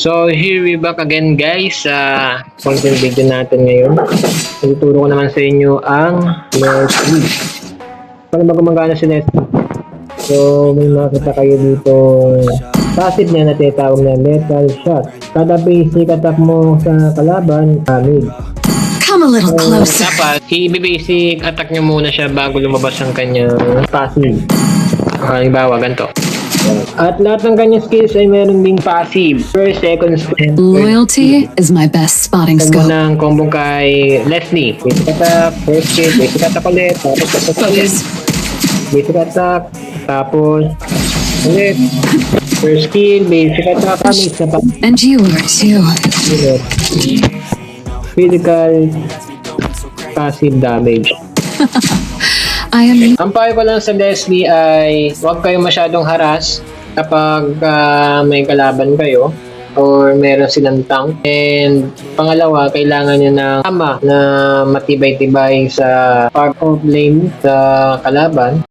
So here we back again guys sa content video natin ngayon. Ituturo ko naman sa inyo ang Leslie. Paano ba gumagana si Leslie? So may makita kayo dito passive na tinatawag na lethal shot. Kada basic attack mo sa kalaban, damage. Come a little closer. Dapat i-basic attack nyo muna siya bago lumabas ang kanyang passive. Halimbawa, ganito. At lahat ng kanyang skills ay meron ding passive. First, second, Loyalty is my best spotting Kung scope. ng combo kay Leslie. Basic attack, first skill, basic attack ulit, tapos ulit. Basic attack, tapos ulit. First skill, basic attack, damage na pa. And you are too. Ulit. Physical, passive damage. I am Ang payo ko lang sa Leslie ay huwag kayong masyadong harass kapag may kalaban kayo or meron silang tank. And pangalawa, kailangan nyo ng tama na matibay-tibay sa part of lane sa kalaban